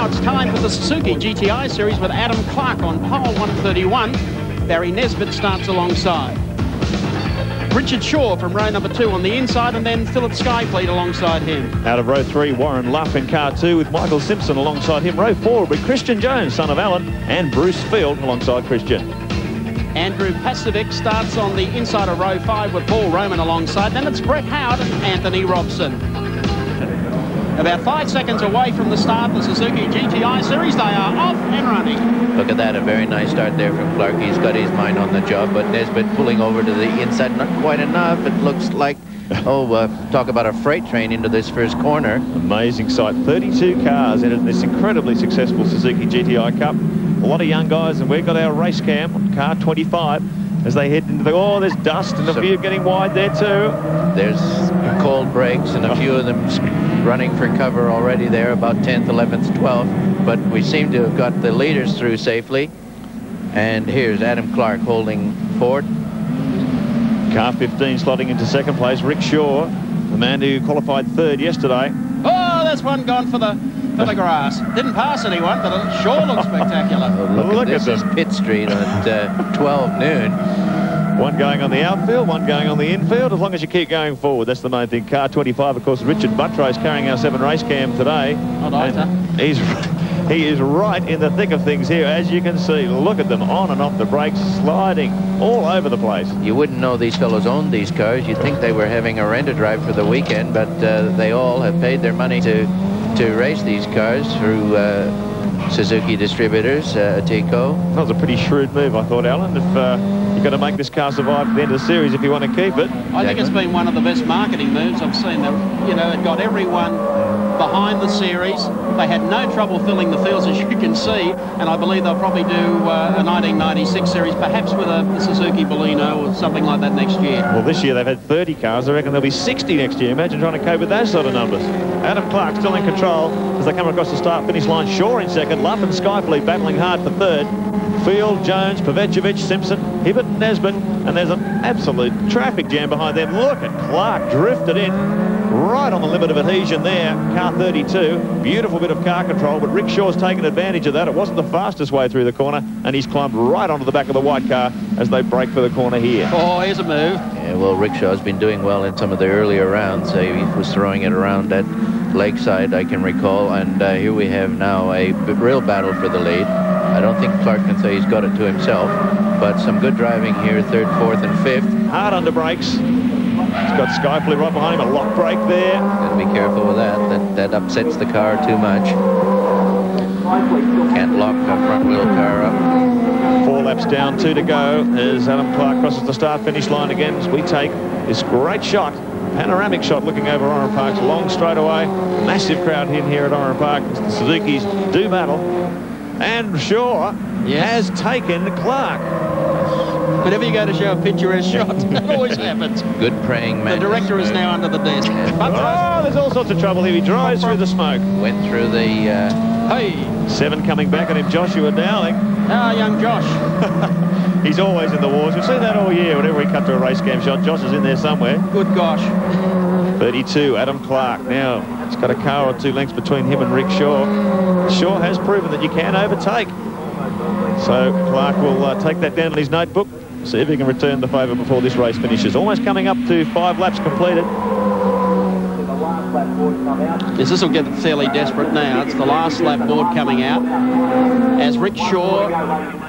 it's time for the Suzuki GTi series with Adam Clark on pole 131. Barry Nesbitt starts alongside. Richard Shaw from row number 2 on the inside, and then Philip Skyfleet alongside him. Out of row 3, Warren Luff in car 2 with Michael Simpson alongside him. Row 4 will be Christian Jones, son of Alan, and Bruce Field alongside Christian. Andrew Pastovic starts on the inside of row 5 with Paul Roman alongside. Then it's Brett Howard and Anthony Robson. About 5 seconds away from the start of the Suzuki GTi series. They are off and running. Look at that, a very nice start there from Clark. He's got his mind on the job, but Nesbitt pulling over to the inside, not quite enough. It looks like, talk about a freight train into this first corner. Amazing sight. 32 cars entered this incredibly successful Suzuki GTi Cup. A lot of young guys, and we've got our race cam on car 25 as they head into the... Oh, there's dust and a few getting wide there too. There's cold brakes and a few of them running for cover already there, about 10th, 11th, 12th. But we seem to have got the leaders through safely. And here's Adam Clark holding forward. Car 15 slotting into second place. Rick Shaw, the man who qualified 3rd yesterday. Oh, that's one gone for the grass. Didn't pass anyone, but it sure looks spectacular. Look at this is Pitt Street at 12 noon. One going on the outfield, one going on the infield. As long as you keep going forward, that's the main thing. Car 25, of course, Richard Buttrose carrying our 7 race cam today. He is right in the thick of things here, as you can see. Look at them on and off the brakes, sliding all over the place. You wouldn't know these fellows owned these cars. You'd think they were having a rent-a-drive for the weekend, but they all have paid their money to race these cars through Suzuki distributors, Tico. That was a pretty shrewd move, I thought, Alan. If you've got to make this car survive at the end of the series if you want to keep it. I think it's been one of the best marketing moves I've seen. It got everyone behind the series. They had no trouble filling the fields, as you can see, and I believe they'll probably do a 1996 series, perhaps with a Suzuki Baleno or something like that next year. Well, this year they've had 30 cars. I reckon there'll be 60 next year. Imagine trying to cope with those sort of numbers. Adam Clark still in control as they come across the start-finish line. Shaw in second, Luff and Skyfleet battling hard for 3rd. Field, Jones, Pavejovic, Simpson, Hibbert, Nesbitt, and there's an absolute traffic jam behind them. Look at Clark drifted in right on the limit of adhesion there. Car 32, beautiful bit of car control, but Rick Shaw's taken advantage of that. It wasn't the fastest way through the corner, and he's climbed right onto the back of the white car as they break for the corner here. Oh, here's a move. Yeah, well, Rick Shaw's been doing well in some of the earlier rounds. He was throwing it around at Lakeside, I can recall, and here we have now a real battle for the lead. I don't think Clark can say he's got it to himself, but some good driving here, 3rd, 4th, and 5th. Hard under brakes. He's got Skyfleet right behind him, a lock brake there. Got to be careful with that. That upsets the car too much. Can't lock a front wheel car up. 4 laps down, 2 to go as Adam Clark crosses the start-finish line again as we take this great shot. Panoramic shot looking over Oran Park's long straightaway. Massive crowd in here at Oran Park as the Suzukis do battle. And Shaw has taken Clark. Whenever you go to show a picturesque shot, that always happens. Good praying man. The director is now under the desk. Oh, there's all sorts of trouble here. He drives through the smoke. Went through the... 7 coming back on him, Joshua Dowling. Ah, young Josh. He's always in the wars. We've seen that all year. Whenever we cut to a race cam shot, Josh is in there somewhere. Good gosh. 32, Adam Clark. Now, it's got a car or 2 lengths between him and Rick Shaw. Shaw has proven that you can overtake. So Clark will take that down in his notebook, see if he can return the favour before this race finishes. Almost coming up to 5 laps completed. Yes, this will get fairly desperate now. It's the last lap board coming out as Rick Shaw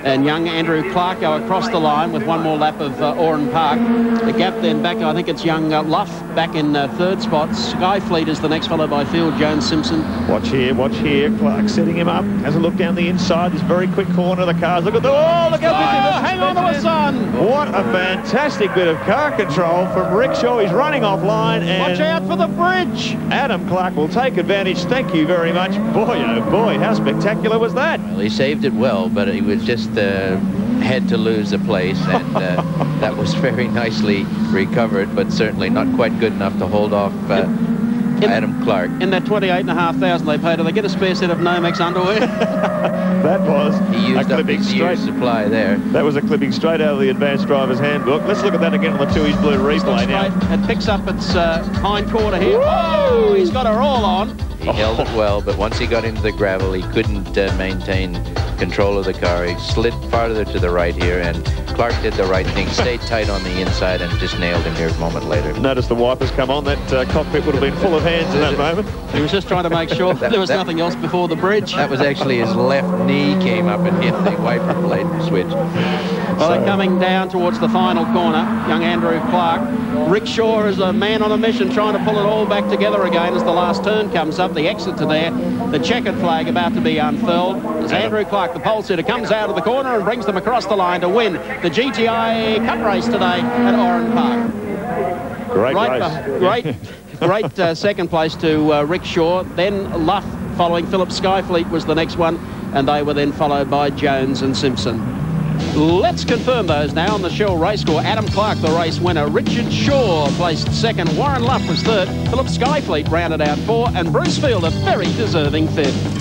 and young Andrew Clark go across the line with 1 more lap of Oran Park. The gap then back, I think it's young Luff back in 3rd spot. Skyfleet is the next, followed by Field, Jones, Simpson. Watch here, watch here. Clark setting him up. Has a look down the inside. This very quick corner. The cars. Look at the... Oh, look how busy. Hang on to the sun. What a fantastic bit of car control from Rick Shaw. He's running offline. And watch out for the bridge. Adam Clark will take advantage. Thank you very much. Boy, oh boy, how spectacular was that? Well, he saved it well, but he was just had to lose the place, and that was very nicely recovered, but certainly not quite good enough to hold off Adam Clark. In that 28,500 they paid, do they get a spare set of Nomex underwear? That was he used a clipping straight supply there. That was a clipping straight out of the advanced driver's handbook. Let's look at that again on the Tooheys Blue replay now. It picks up its hind quarter here. Oh, he's got her all on. He held it well, but once he got into the gravel, he couldn't maintain control of the car. He slid farther to the right here, and Clark did the right thing, stayed tight on the inside, and just nailed him here a moment later. Notice the wipers come on. That cockpit would have been full of hands in that moment. He was just trying to make sure there was nothing else before the bridge. That was actually his left knee came up and hit the wiper blade switch. Well, they're coming down towards the final corner. Young Andrew Clark. Rick Shaw is a man on a mission trying to pull it all back together again as the last turn comes up. The exit to there. The checkered flag about to be unfurled. As Andrew Clark, the pole sitter, comes out of the corner and brings them across the line to win the GTi Cup race today at Oran Park. Great second place to Rick Shaw. Then Luff following Philip Skyfleet was the next one, and they were then followed by Jones and Simpson. Let's confirm those now on the Shell race score. Adam Clark, the race winner. Richard Shaw placed second. Warren Luff was third. Philip Skyfleet rounded out fourth. And Bruce Field, a very deserving fifth.